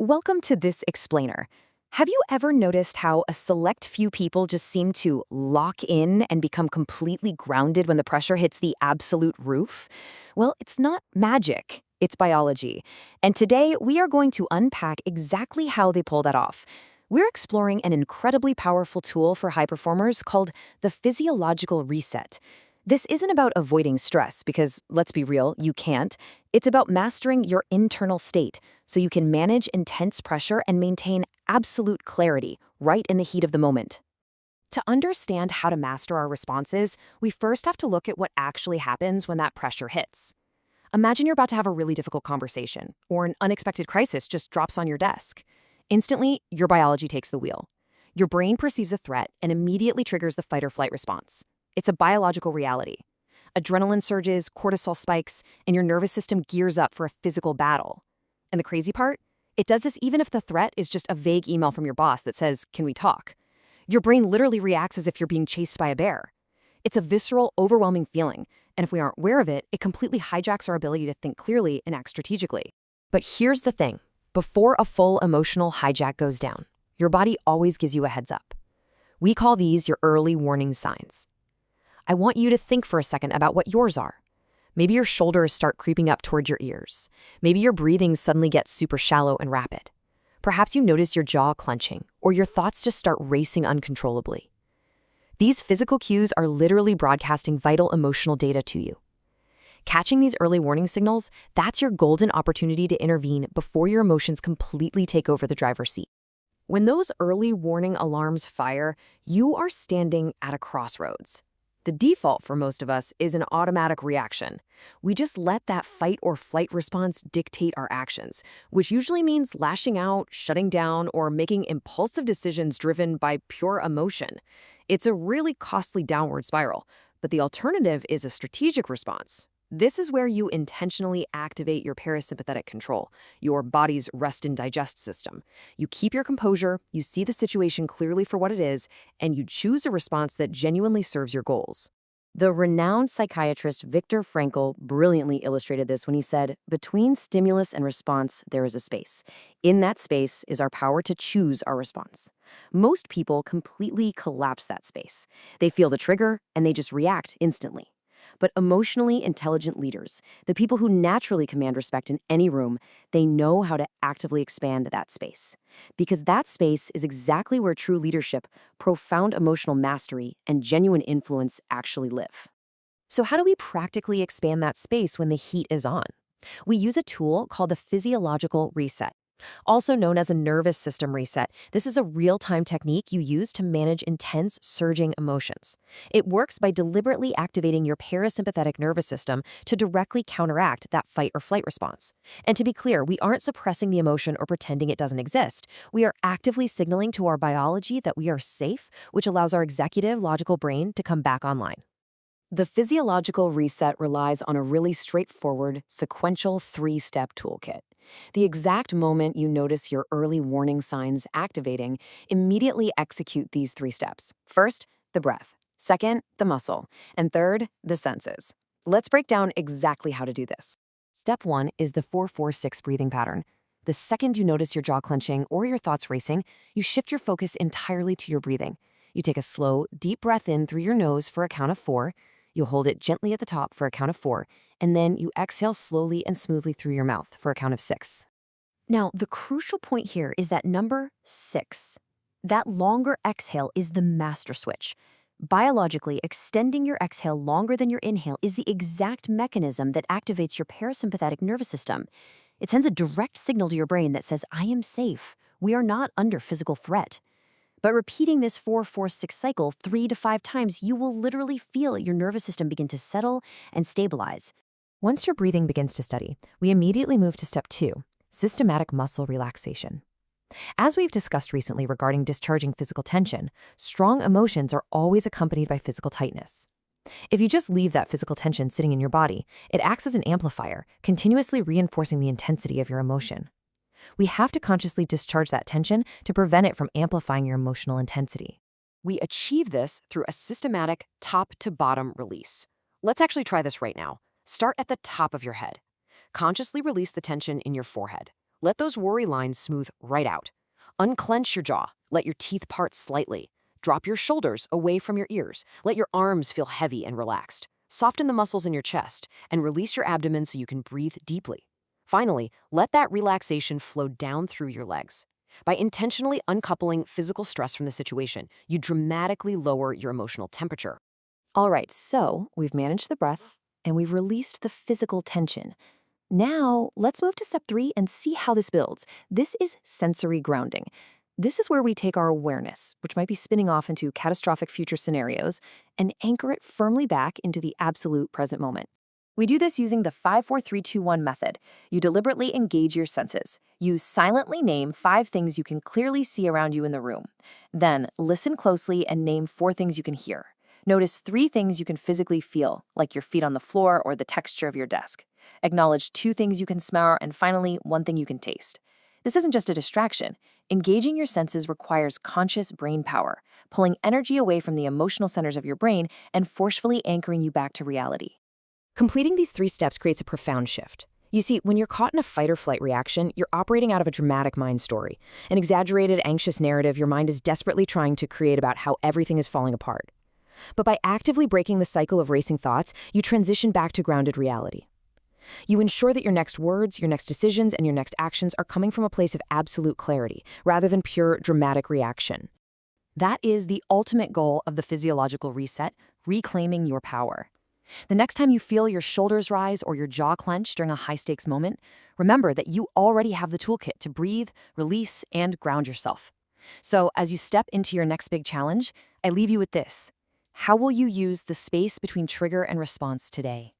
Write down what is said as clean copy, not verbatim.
Welcome to this explainer. Have you ever noticed how a select few people just seem to lock in and become completely grounded when the pressure hits the absolute roof? Well, it's not magic, it's biology. And today we are going to unpack exactly how they pull that off. We're exploring an incredibly powerful tool for high performers called the Physiological Reset. This isn't about avoiding stress because, let's be real, you can't. It's about mastering your internal state so you can manage intense pressure and maintain absolute clarity right in the heat of the moment. To understand how to master our responses, we first have to look at what actually happens when that pressure hits. Imagine you're about to have a really difficult conversation, or an unexpected crisis just drops on your desk. Instantly, your biology takes the wheel. Your brain perceives a threat and immediately triggers the fight or flight response. It's a biological reality. Adrenaline surges, cortisol spikes, and your nervous system gears up for a physical battle. And the crazy part? It does this even if the threat is just a vague email from your boss that says, "Can we talk?" Your brain literally reacts as if you're being chased by a bear. It's a visceral, overwhelming feeling, and if we aren't aware of it, it completely hijacks our ability to think clearly and act strategically. But here's the thing. Before a full emotional hijack goes down, your body always gives you a heads up. We call these your early warning signs. I want you to think for a second about what yours are. Maybe your shoulders start creeping up toward your ears. Maybe your breathing suddenly gets super shallow and rapid. Perhaps you notice your jaw clenching, or your thoughts just start racing uncontrollably. These physical cues are literally broadcasting vital emotional data to you. Catching these early warning signals, that's your golden opportunity to intervene before your emotions completely take over the driver's seat. When those early warning alarms fire, you are standing at a crossroads. The default for most of us is an automatic reaction. We just let that fight or flight response dictate our actions, which usually means lashing out, shutting down, or making impulsive decisions driven by pure emotion. It's a really costly downward spiral, but the alternative is a strategic response. This is where you intentionally activate your parasympathetic control, your body's rest and digest system. You keep your composure, you see the situation clearly for what it is, and you choose a response that genuinely serves your goals. The renowned psychiatrist Viktor Frankl brilliantly illustrated this when he said, "Between stimulus and response, there is a space. In that space is our power to choose our response." Most people completely collapse that space. They feel the trigger, and they just react instantly. But emotionally intelligent leaders, the people who naturally command respect in any room, they know how to actively expand that space. Because that space is exactly where true leadership, profound emotional mastery, and genuine influence actually live. So how do we practically expand that space when the heat is on? We use a tool called the Physiological Reset. Also known as a nervous system reset, this is a real-time technique you use to manage intense, surging emotions. It works by deliberately activating your parasympathetic nervous system to directly counteract that fight or flight response. And to be clear, we aren't suppressing the emotion or pretending it doesn't exist. We are actively signaling to our biology that we are safe, which allows our executive, logical brain to come back online. The Physiological Reset relies on a really straightforward, sequential three-step toolkit. The exact moment you notice your early warning signs activating, immediately execute these three steps. First, the breath. Second, the muscle. And third, the senses. Let's break down exactly how to do this. Step 1 is the 4-4-6 breathing pattern. The second you notice your jaw clenching or your thoughts racing, you shift your focus entirely to your breathing. You take a slow, deep breath in through your nose for a count of 4. You hold it gently at the top for a count of 4, and then you exhale slowly and smoothly through your mouth for a count of 6. Now, the crucial point here is that number 6. That longer exhale is the master switch. Biologically, extending your exhale longer than your inhale is the exact mechanism that activates your parasympathetic nervous system. It sends a direct signal to your brain that says, "I am safe. We are not under physical threat." But repeating this 4-4-6 cycle 3 to 5 times, you will literally feel your nervous system begin to settle and stabilize. Once your breathing begins to steady, we immediately move to step 2, systematic muscle relaxation. As we've discussed recently regarding discharging physical tension, strong emotions are always accompanied by physical tightness. If you just leave that physical tension sitting in your body, it acts as an amplifier, continuously reinforcing the intensity of your emotion. We have to consciously discharge that tension to prevent it from amplifying your emotional intensity. We achieve this through a systematic top-to-bottom release. Let's actually try this right now. Start at the top of your head. Consciously release the tension in your forehead. Let those worry lines smooth right out. Unclench your jaw. Let your teeth part slightly. Drop your shoulders away from your ears. Let your arms feel heavy and relaxed. Soften the muscles in your chest and release your abdomen so you can breathe deeply. Finally, let that relaxation flow down through your legs. By intentionally uncoupling physical stress from the situation, you dramatically lower your emotional temperature. All right, so we've managed the breath and we've released the physical tension. Now, let's move to step 3 and see how this builds. This is sensory grounding. This is where we take our awareness, which might be spinning off into catastrophic future scenarios, and anchor it firmly back into the absolute present moment. We do this using the 5-4-3-2-1 method. You deliberately engage your senses. You silently name 5 things you can clearly see around you in the room. Then, listen closely and name 4 things you can hear. Notice 3 things you can physically feel, like your feet on the floor or the texture of your desk. Acknowledge 2 things you can smell, and finally, 1 thing you can taste. This isn't just a distraction. Engaging your senses requires conscious brain power, pulling energy away from the emotional centers of your brain and forcefully anchoring you back to reality. Completing these 3 steps creates a profound shift. You see, when you're caught in a fight or flight reaction, you're operating out of a dramatic mind story, an exaggerated, anxious narrative your mind is desperately trying to create about how everything is falling apart. But by actively breaking the cycle of racing thoughts, you transition back to grounded reality. You ensure that your next words, your next decisions, and your next actions are coming from a place of absolute clarity, rather than pure dramatic reaction. That is the ultimate goal of the physiological reset, reclaiming your power. The next time you feel your shoulders rise or your jaw clench during a high-stakes moment, remember that you already have the toolkit to breathe, release, and ground yourself. So as you step into your next big challenge, I leave you with this. How will you use the space between trigger and response today?